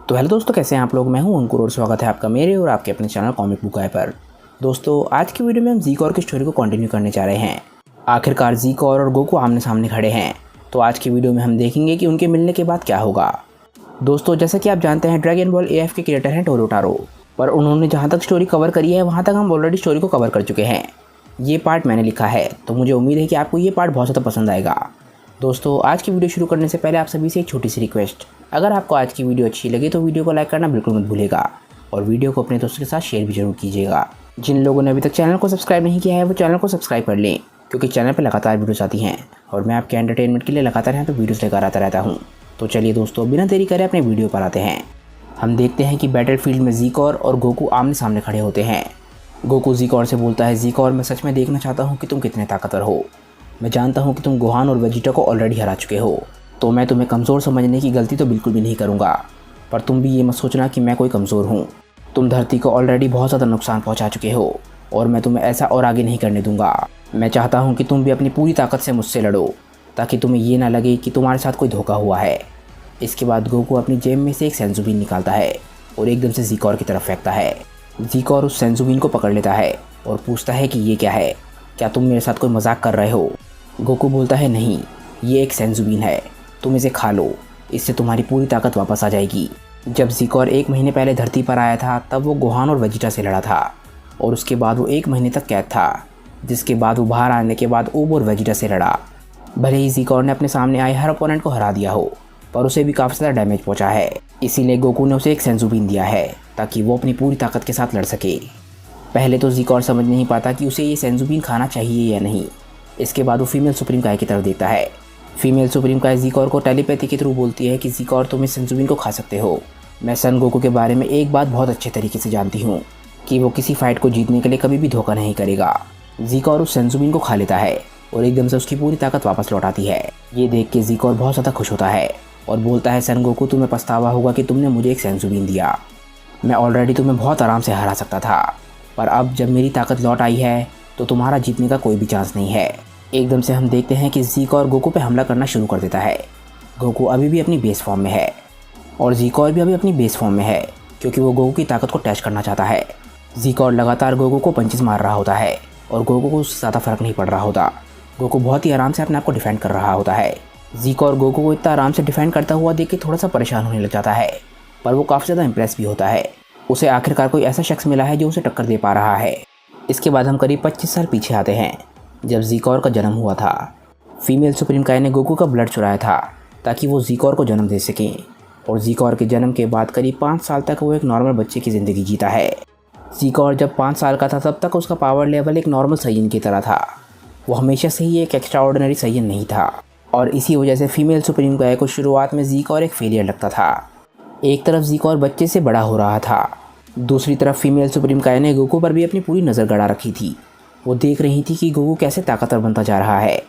तो हेलो दोस्तों, कैसे हैं आप लोग। मैं हूं अंकुर और स्वागत है आपका मेरे और आपके अपने चैनल कॉमिक बुक गाय पर। दोस्तों, आज की वीडियो में हम ज़ीकोर की स्टोरी को कंटिन्यू करने जा रहे हैं। आखिरकार ज़ीकोर और गोकू आमने सामने खड़े हैं, तो आज की वीडियो में हम देखेंगे कि उनके मिलने के बाद क्या होगा। दोस्तों, जैसा कि आप जानते हैं, ड्रैगन बॉल AF के क्रिएटर हैं टोरोटारो, पर उन्होंने जहाँ तक स्टोरी कवर करी है वहाँ तक हम ऑलरेडी स्टोरी को कवर कर चुके हैं। ये पार्ट मैंने लिखा है, तो मुझे उम्मीद है कि आपको ये पार्ट बहुत ज़्यादा पसंद आएगा। दोस्तों, आज की वीडियो शुरू करने से पहले आप सभी से एक छोटी सी रिक्वेस्ट, अगर आपको आज की वीडियो अच्छी लगे तो वीडियो को लाइक करना बिल्कुल मत भूलिएगा और वीडियो को अपने दोस्तों के साथ शेयर भी जरूर कीजिएगा। जिन लोगों ने अभी तक चैनल को सब्सक्राइब नहीं किया है वो चैनल को सब्सक्राइब कर लें, क्योंकि चैनल पर लगातार वीडियोस आती हैं और मैं आपके एंटरटेनमेंट के लिए लगातार यहाँ पर वीडियोस लेकर आता रहता हूँ। तो चलिए दोस्तों, बिना देरी करे अपने वीडियो पर आते हैं। हम देखते हैं कि बैटलफील्ड में ज़ीकोर और गोकू आमने सामने खड़े होते हैं। गोकू ज़ीकोर से बोलता है, ज़ीकोर, मैं सच में देखना चाहता हूँ कि तुम कितने ताकतवर हो। मैं जानता हूँ कि तुम गोहान और वेजिटा को ऑलरेडी हरा चुके हो, तो मैं तुम्हें कमज़ोर समझने की गलती तो बिल्कुल भी नहीं करूँगा। पर तुम भी ये मत सोचना कि मैं कोई कमज़ोर हूँ। तुम धरती को ऑलरेडी बहुत ज़्यादा नुकसान पहुँचा चुके हो और मैं तुम्हें ऐसा और आगे नहीं करने दूँगा। मैं चाहता हूँ कि तुम भी अपनी पूरी ताकत से मुझसे लड़ो, ताकि तुम्हें ये ना लगे कि तुम्हारे साथ कोई धोखा हुआ है। इसके बाद गोकू अपनी जेब में से एक सेंजुबीन निकालता है और एकदम से ज़ीकोर की तरफ फेंकता है। ज़ीकोर उस सेंजुबीन को पकड़ लेता है और पूछता है कि ये क्या है, क्या तुम मेरे साथ कोई मजाक कर रहे हो। गोकू बोलता है, नहीं, ये एक सेंजुबीन है, तुम इसे खा लो, इससे तुम्हारी पूरी ताकत वापस आ जाएगी। जब ज़ीकोर 1 महीने पहले धरती पर आया था तब वो गोहान और वेजिटा से लड़ा था और उसके बाद वो 1 महीने तक कैद था, जिसके बाद वो बाहर आने के बाद ऊब और वेजिटा से लड़ा। भले ही ज़ीकोर ने अपने सामने आए हर ओपोनेंट को हरा दिया हो, पर उसे भी काफ़ी ज़्यादा डैमेज पहुंचा है। इसीलिए गोकू ने उसे एक सेंजुबीन दिया है ताकि वो अपनी पूरी ताकत के साथ लड़ सके। पहले तो ज़ीकोर समझ नहीं पाता कि उसे ये सेंजुबीन खाना चाहिए या नहीं। इसके बाद वो फीमेल सुप्रीम काय की तरफ देखता है। फीमेल सुप्रीम काय ज़ीकोर को टेलीपैथी के थ्रू बोलती है कि ज़ीकोर, तुम इस सेंजुबीन को खा सकते हो। मैं सन गोकू के बारे में एक बात बहुत अच्छे तरीके से जानती हूँ कि वो किसी फाइट को जीतने के लिए कभी भी धोखा नहीं करेगा। ज़ीकोर उस सेंजुबीन को खा लेता है और एकदम से उसकी पूरी ताकत वापस लौटाती है। ये देख के ज़ीकोर बहुत ज़्यादा खुश होता है और बोलता है, सन गोकू, तुम्हें पछतावा होगा कि तुमने मुझे एक सेंजुबीन दिया। मैं ऑलरेडी तुम्हें बहुत आराम से हरा सकता था, पर अब जब मेरी ताकत लौट आई है तो तुम्हारा जीतने का कोई भी चांस नहीं है। एकदम से हम देखते हैं कि ज़ीकोर गोकू पे हमला करना शुरू कर देता है। गोकू अभी भी अपनी बेस फॉर्म में है और ज़ीकोर भी अभी अपनी बेस फॉर्म में है, क्योंकि वो गोकू की ताकत को टेस्ट करना चाहता है। ज़ीकोर लगातार गोकू को पंचेस मार रहा होता है और गोकू को उससे ज़्यादा फर्क नहीं पड़ रहा होता। गोकू बहुत ही आराम से अपने आप को डिफेंड कर रहा होता है। ज़ीकोर गोकू को इतना आराम से डिफेंड करता हुआ देख के थोड़ा सा परेशान होने लग जाता है, पर वो काफ़ी ज़्यादा इंप्रेस भी होता है। उसे आखिरकार कोई ऐसा शख्स मिला है जो उसे टक्कर दे पा रहा है। इसके बाद हम करीब 25 साल पीछे आते हैं, जब ज़ीकोर का जन्म हुआ था। फीमेल सुप्रीम काय ने गोकू का ब्लड चुराया था ताकि वो ज़ीकोर को जन्म दे सकें, और ज़ीकोर के जन्म के बाद करीब 5 साल तक वो एक नॉर्मल बच्चे की ज़िंदगी जीता है। ज़ीकोर जब 5 साल का था तब तक उसका पावर लेवल एक नॉर्मल सैयन की तरह था। वो हमेशा से ही एक एक्स्ट्रा ऑर्डिनरी सैयन नहीं था, और इसी वजह से फीमेल सुप्रीम काय को शुरुआत में ज़ीकोर एक फेलियर लगता था। एक तरफ ज़ीकोर बच्चे से बड़ा हो रहा था, दूसरी तरफ फीमेल सुप्रीम काय ने गोकू पर भी अपनी पूरी नज़र गड़ा रखी थी। वो देख रही थी कि गोकू कैसे ताकतवर बनता जा रहा है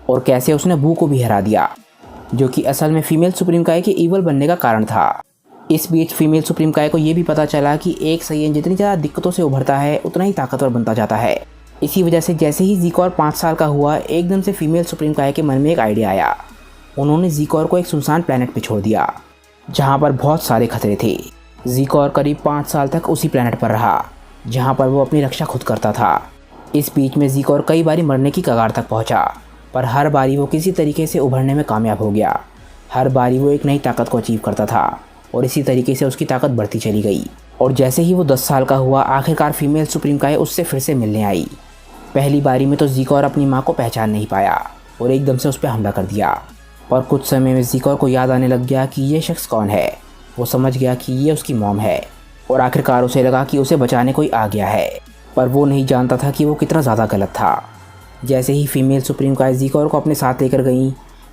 और कैसे उसने बू को भी हरा दिया, जो कि असल में फीमेल सुप्रीम काय के ईवल बनने का कारण था। इस बीच फीमेल सुप्रीम काय को ये भी पता चला कि एक सैयन जितनी ज़्यादा दिक्कतों से उभरता है उतना ही ताकतवर बनता जाता है। इसी वजह से जैसे ही ज़ीकोर 5 साल का हुआ, एकदम से फीमेल सुप्रीम काय के मन में एक आइडिया आया। उन्होंने ज़ीकोर को एक सुनसान प्लैनेट पर छोड़ दिया जहाँ पर बहुत सारे खतरे थे। ज़ीकोर करीब 5 साल तक उसी प्लैनेट पर रहा जहाँ पर वो अपनी रक्षा खुद करता था। इस बीच में ज़ीकोर कई बारी मरने की कगार तक पहुँचा, पर हर बारी वो किसी तरीके से उभरने में कामयाब हो गया। हर बारी वो एक नई ताकत को अचीव करता था और इसी तरीके से उसकी ताकत बढ़ती चली गई। और जैसे ही वो 10 साल का हुआ, आखिरकार फीमेल सुप्रीम काय उससे फिर से मिलने आई। पहली बारी में तो ज़ीकोर अपनी माँ को पहचान नहीं पाया और एकदम से उस पर हमला कर दिया, और कुछ समय में ज़ीकोर को याद आने लग गया कि ये शख्स कौन है। वो समझ गया कि ये उसकी मॉम है और आखिरकार उसे लगा कि उसे बचाने कोई आ गया है, पर वो नहीं जानता था कि वो कितना ज़्यादा गलत था। जैसे ही फीमेल सुप्रीम काय ज़ीकोर को अपने साथ लेकर गई,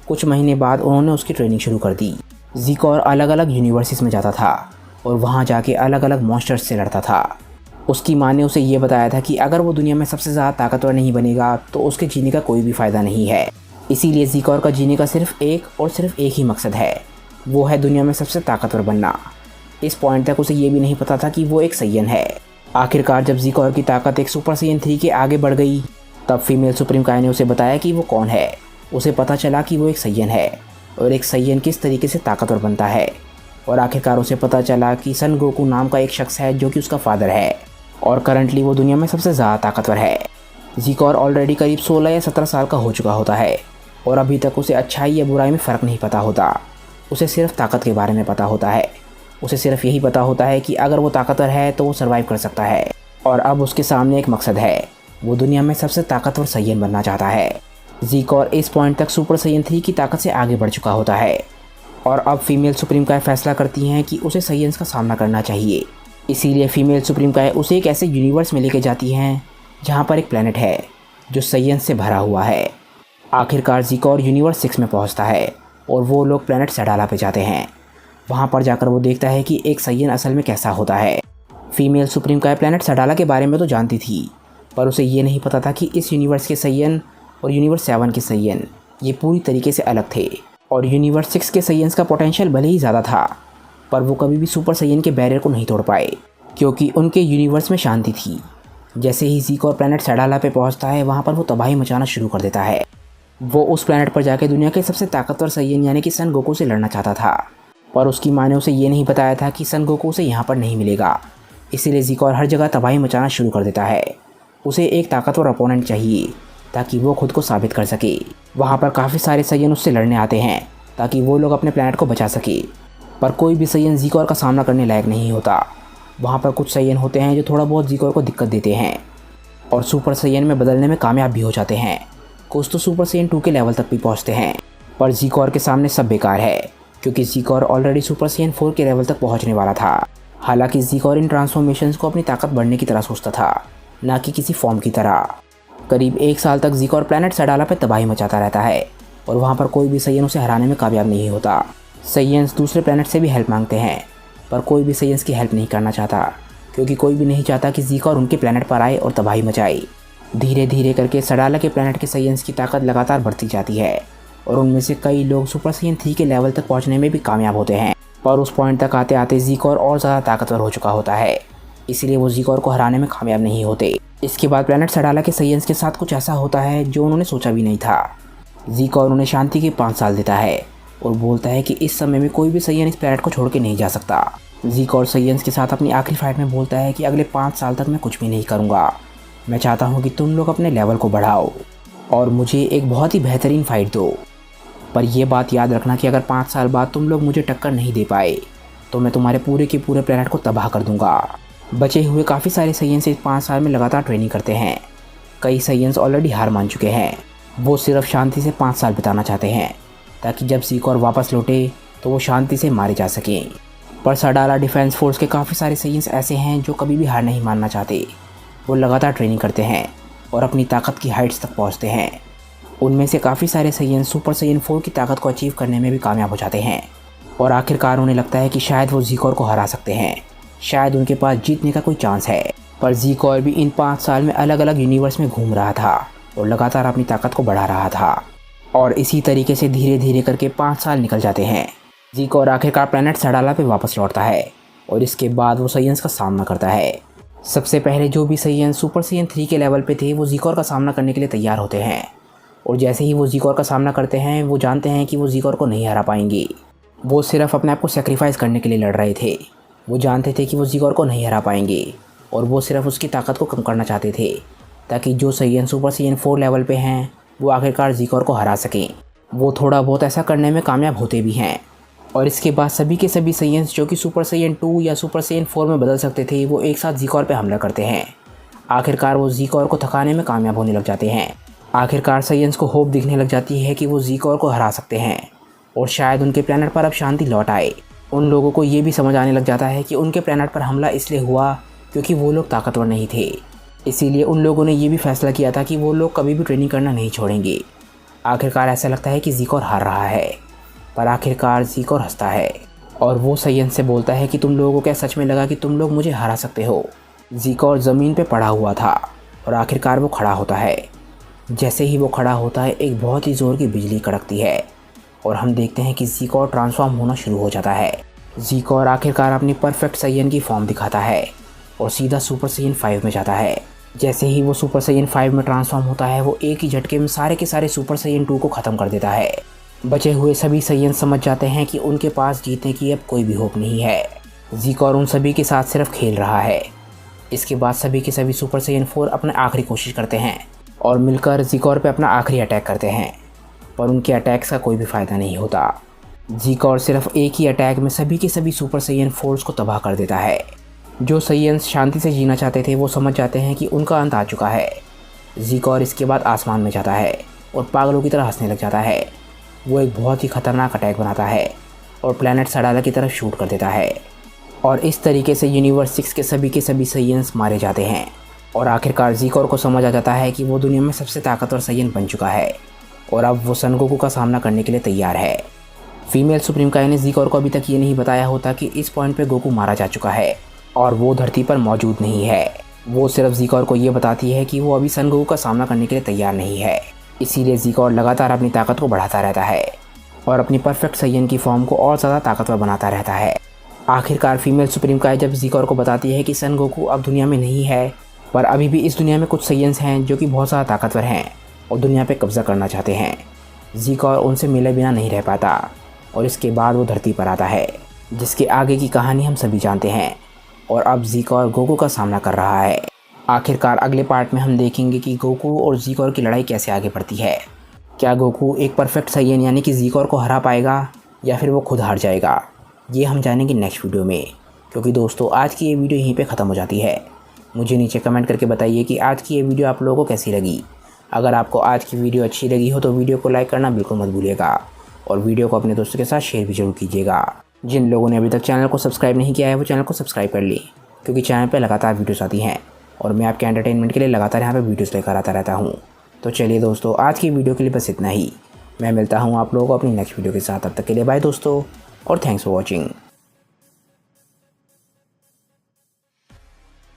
कुछ महीने बाद उन्होंने उसकी ट्रेनिंग शुरू कर दी। ज़ीकोर अलग अलग यूनिवर्सिटीज़ में जाता था और वहाँ जाके अलग अलग मॉन्स्टर्स से लड़ता था। उसकी माँ ने उसे ये बताया था कि अगर वो दुनिया में सबसे ज़्यादा ताकतवर नहीं बनेगा तो उसके जीने का कोई भी फ़ायदा नहीं है। इसीलिए ज़ीकोर का जीने का सिर्फ एक ही मकसद है, वो है दुनिया में सबसे ताकतवर बनना। इस पॉइंट तक उसे ये भी नहीं पता था कि वो एक सैयन है। आखिरकार जब ज़ीकोर की ताकत एक सुपर सैयन 3 के आगे बढ़ गई, तब फीमेल सुप्रीम काय ने उसे बताया कि वो कौन है। उसे पता चला कि वो एक सैयन है और एक सैयन किस तरीके से ताकतवर बनता है और आखिरकार उसे पता चला कि सन गोकू नाम का एक शख्स है जो कि उसका फादर है और करंटली वो दुनिया में सबसे ज़्यादा ताकतवर है। ज़ीकोर ऑलरेडी करीब 16 या 17 साल का हो चुका होता है और अभी तक उसे अच्छाई या बुराई में फ़र्क नहीं पता होता। उसे सिर्फ ताकत के बारे में पता होता है। उसे सिर्फ यही पता होता है कि अगर वो ताकतवर है तो वो सर्वाइव कर सकता है। और अब उसके सामने एक मकसद है, वो दुनिया में सबसे ताकतवर सैयन बनना चाहता है। ज़ीकोर इस पॉइंट तक सुपर सैयन 3 की ताकत से आगे बढ़ चुका होता है और अब फीमेल सुप्रीम काय फैसला करती हैं कि उसे सैयन्स का सामना करना चाहिए। इसीलिए फीमेल सुप्रीम काय उसे एक ऐसे यूनिवर्स में लेके जाती हैं जहाँ पर एक प्लेनेट है जो सैयन्स से भरा हुआ है। आखिरकार ज़ीकोर यूनिवर्स 6 में पहुँचता है और वो लोग प्लेनेट सडाला पे जाते हैं। वहाँ पर जाकर वो देखता है कि एक सैयन असल में कैसा होता है। फीमेल सुप्रीम काय प्लेनेट सडाला के बारे में तो जानती थी, पर उसे ये नहीं पता था कि इस यूनिवर्स के सैयन और यूनिवर्स 7 के सैयन ये पूरी तरीके से अलग थे। और यूनिवर्स 6 के सैयन्स का पोटेंशियल भले ही ज़्यादा था, पर वो कभी भी सुपर सैयन के बैरियर को नहीं तोड़ पाए क्योंकि उनके यूनिवर्स में शांति थी। जैसे ही ज़ीकोर प्लेनेट सडाला पे पहुंचता है, वहाँ पर वो तबाही मचाना शुरू कर देता है। वो उस प्लेनेट पर जाके दुनिया के सबसे ताकतवर सैयन यानी कि सन गोकू से लड़ना चाहता था, पर उसकी माँ ने उसे ये नहीं बताया था कि सन गोकू उसे यहाँ पर नहीं मिलेगा। इसीलिए ज़ीकोर हर जगह तबाही मचाना शुरू कर देता है। उसे एक ताकतवर अपोनेंट चाहिए ताकि वो खुद को साबित कर सके। वहाँ पर काफ़ी सारे सैयन उससे लड़ने आते हैं ताकि वो लोग अपने प्लेनेट को बचा सके, पर कोई भी सैयन ज़ीकोर का सामना करने लायक नहीं होता। वहाँ पर कुछ सैयन होते हैं जो थोड़ा बहुत ज़ीकोर को दिक्कत देते हैं और सुपर सैयन में बदलने में कामयाब भी हो जाते हैं। कुछ तो सुपर सैयन 2 के लेवल तक भी पहुँचते हैं, पर ज़ीकोर के सामने सब बेकार है क्योंकि ज़ीकोर ऑलरेडी सुपर सैयन 4 के लेवल तक पहुँचने वाला था। हालांकि ज़ीकोर इन ट्रांसफॉर्मेशंस को अपनी ताकत बढ़ने की तरह सोचता था, ना कि किसी फॉर्म की तरह। करीब 1 साल तक ज़ीकोर प्लेनेट सडाला पे तबाही मचाता रहता है और वहाँ पर कोई भी सैयन उसे हराने में कामयाब नहीं होता। सैयन्स दूसरे प्लेनेट से भी हेल्प मांगते हैं, पर कोई भी सैयन्स की हेल्प नहीं करना चाहता क्योंकि कोई भी नहीं चाहता कि ज़ीकोर उनके प्लेनेट पर आए और तबाही मचाए। धीरे धीरे करके सडाला के प्लेनेट के सैयन्स की ताकत लगातार बढ़ती जाती है और उनमें से कई लोग सुपर सैयन 3 के लेवल तक पहुँचने में भी कामयाब होते हैं। पर उस पॉइंट तक आते आते ज़ीकोर और ज़्यादा ताकतवर हो चुका होता है, इसलिए वो ज़ीकोर को हराने में कामयाब नहीं होते। इसके बाद प्लेनेट सडाला के सैयन्स के साथ कुछ ऐसा होता है जो उन्होंने सोचा भी नहीं था। ज़ीकोर उन्हें शांति के 5 साल देता है और बोलता है कि इस समय में कोई भी सैयन इस प्लेनेट को छोड़ के नहीं जा सकता। ज़ीकोर सैयन्स के साथ अपनी आखिरी फाइट में बोलता है कि अगले 5 साल तक मैं कुछ भी नहीं करूँगा। मैं चाहता हूँ कि तुम लोग अपने लेवल को बढ़ाओ और मुझे एक बहुत ही बेहतरीन फ़ाइट दो, पर यह बात याद रखना कि अगर 5 साल बाद तुम लोग मुझे टक्कर नहीं दे पाए तो मैं तुम्हारे पूरे के पूरे प्लेनेट को तबाह कर दूंगा। बचे हुए काफ़ी सारे सैयन्स इस 5 साल में लगातार ट्रेनिंग करते हैं। कई सैयन्स ऑलरेडी हार मान चुके हैं। वो सिर्फ शांति से 5 साल बिताना चाहते हैं ताकि जब ज़ीकोर वापस लौटे तो वो शांति से मारे जा सकें। पर सडाला डिफेंस फोर्स के काफ़ी सारे सैयन्स ऐसे हैं जो कभी भी हार नहीं मानना चाहते। वो लगातार ट्रेनिंग करते हैं और अपनी ताकत की हाइट्स तक पहुंचते हैं। उनमें से काफ़ी सारे सैयन सुपर सैयन 4 की ताकत को अचीव करने में भी कामयाब हो जाते हैं और आखिरकार उन्हें लगता है कि शायद वो ज़ीकोर को हरा सकते हैं, शायद उनके पास जीतने का कोई चांस है। पर ज़ीकोर भी इन 5 साल में अलग अलग यूनिवर्स में घूम रहा था और लगातार अपनी ताकत को बढ़ा रहा था और इसी तरीके से धीरे धीरे करके 5 साल निकल जाते हैं। ज़ीकोर आखिरकार प्लैनेट सडाला पे वापस लौटता है और इसके बाद वो सैयन्स का सामना करता है। सबसे पहले जो भी सैयन सुपर सैयन 3 के लेवल पे थे वो ज़ीकोर का सामना करने के लिए तैयार होते हैं और जैसे ही वो ज़ीकोर का सामना करते हैं वो जानते हैं कि वो ज़ीकोर को नहीं हरा पाएंगे। वो सिर्फ अपने आप को सेक्रीफाइस करने के लिए लड़ रहे थे। वो जानते थे कि वो ज़ीकोर को नहीं हरा पाएंगे और वो सिर्फ उसकी ताकत को कम करना चाहते थे ताकि जो सैयन सुपर सैयन 4 लेवल पे हैं वो आखिरकार ज़ीकोर को हरा सकें। वो थोड़ा बहुत ऐसा करने में कामयाब होते भी हैं और इसके बाद सभी के सभी सैयन्स जो कि सुपर सैयन 2 या सुपर सैयन 4 में बदल सकते थे वो एक साथ ज़ीकोर पे हमला करते हैं। आखिरकार वो ज़ीकोर को थकाने में कामयाब होने लग जाते हैं। आखिरकार सैयन्स को होप दिखने लग जाती है कि वो ज़ीकोर को हरा सकते हैं और शायद उनके प्लैनेट पर अब शांति लौट आए। उन लोगों को ये भी समझ आने लग जाता है कि उनके प्लैनेट पर हमला इसलिए हुआ क्योंकि वो लोग ताकतवर नहीं थे। इसीलिए उन लोगों ने ये भी फैसला किया था कि वो लोग कभी भी ट्रेनिंग करना नहीं छोड़ेंगे। आखिरकार ऐसा लगता है कि ज़ीकोर हार रहा है, पर आखिरकार ज़ीकोर हंसता है और वो सैयन से बोलता है कि तुम लोगों को क्या सच में लगा कि तुम लोग मुझे हरा सकते हो। ज़ीकोर ज़मीन पे पड़ा हुआ था और आखिरकार वो खड़ा होता है। जैसे ही वो खड़ा होता है एक बहुत ही ज़ोर की बिजली कड़कती है और हम देखते हैं कि ज़ीकोर ट्रांसफॉर्म होना शुरू हो जाता है। ज़ीकोर आखिरकार अपनी परफेक्ट सैयन की फॉर्म दिखाता है और सीधा सुपर सैयन 5 में जाता है। जैसे ही वो सुपर सैयन 5 में ट्रांसफॉर्म होता है वो एक ही झटके में सारे के सारे सुपर सैयन 2 को ख़त्म कर देता है। बचे हुए सभी साइयन्स समझ जाते हैं कि उनके पास जीतने की अब कोई भी होप नहीं है। ज़ीकोर उन सभी के साथ सिर्फ खेल रहा है। इसके बाद सभी के सभी सुपर साइयन 4 अपना आखिरी कोशिश करते हैं और मिलकर ज़ीकोर पे अपना आखिरी अटैक करते हैं, पर उनके अटैक्स का कोई भी फ़ायदा नहीं होता। ज़ीकोर सिर्फ एक ही अटैक में सभी के सभी सुपर साइयन फोर्स को तबाह कर देता है। जो साइयन्स शांति से जीना चाहते थे वो समझ जाते हैं कि उनका अंत आ चुका है। ज़ीकोर इसके बाद आसमान में जाता है और पागलों की तरह हंसने लग जाता है। वो एक बहुत ही ख़तरनाक अटैक बनाता है और प्लैनेट सडाला की तरफ शूट कर देता है और इस तरीके से यूनिवर्स 6 के सभी साइयन्स मारे जाते हैं। और आखिरकार ज़ीकोर को समझ आ जाता है कि वो दुनिया में सबसे ताकतवर साइयन बन चुका है और अब वो सन गोकू का सामना करने के लिए तैयार है। फीमेल सुप्रीम काई ने ज़ीकोर को अभी तक ये नहीं बताया होता कि इस पॉइंट पे गोकू मारा जा चुका है और वो धरती पर मौजूद नहीं है। वो सिर्फ ज़ीकोर को ये बताती है कि वो अभी सन गोकू का सामना करने के लिए तैयार नहीं है। इसीलिए ज़ीकोर लगातार अपनी ताकत को बढ़ाता रहता है और अपनी परफेक्ट साइयन की फॉर्म को और ज़्यादा ताकतवर बनाता रहता है। आखिरकार फीमेल सुप्रीम काई जब ज़ीकोर को बताती है कि सन गोकू अब दुनिया में नहीं है, पर अभी भी इस दुनिया में कुछ साइयन्स हैं जो कि बहुत ज़्यादा ताकतवर हैं और दुनिया पे कब्ज़ा करना चाहते हैं। ज़ीकोर उनसे मिले बिना नहीं रह पाता और इसके बाद वो धरती पर आता है, जिसके आगे की कहानी हम सभी जानते हैं। और अब ज़ीकोर गोकू का सामना कर रहा है। आखिरकार अगले पार्ट में हम देखेंगे कि गोकू और ज़ीकोर की लड़ाई कैसे आगे बढ़ती है। क्या गोकू एक परफेक्ट साइयन यानी कि ज़ीकोर को हरा पाएगा या फिर वो खुद हार जाएगा, ये हम जानेंगे नेक्स्ट वीडियो में। क्योंकि दोस्तों आज की ये वीडियो यहीं पे ख़त्म हो जाती है। मुझे नीचे कमेंट करके बताइए कि आज की ये वीडियो आप लोगों को कैसी लगी। अगर आपको आज की वीडियो अच्छी लगी हो तो वीडियो को लाइक करना बिल्कुल मत भूलिएगा और वीडियो को अपने दोस्तों के साथ शेयर भी जरूर कीजिएगा। जिन लोगों ने अभी तक चैनल को सब्सक्राइब नहीं किया है वो चैनल को सब्सक्राइब कर लें, क्योंकि चैनल पर लगातार वीडियोस आती हैं और मैं आपके एंटरटेनमेंट के लिए लगातार यहाँ पर वीडियोस लेकर आता रहता हूँ। तो चलिए दोस्तों आज की वीडियो के लिए बस इतना ही। मैं मिलता हूँ आप लोगों को अपनी नेक्स्ट वीडियो के साथ। तब तक के लिए बाय दोस्तों और थैंक्स फॉर वॉचिंग।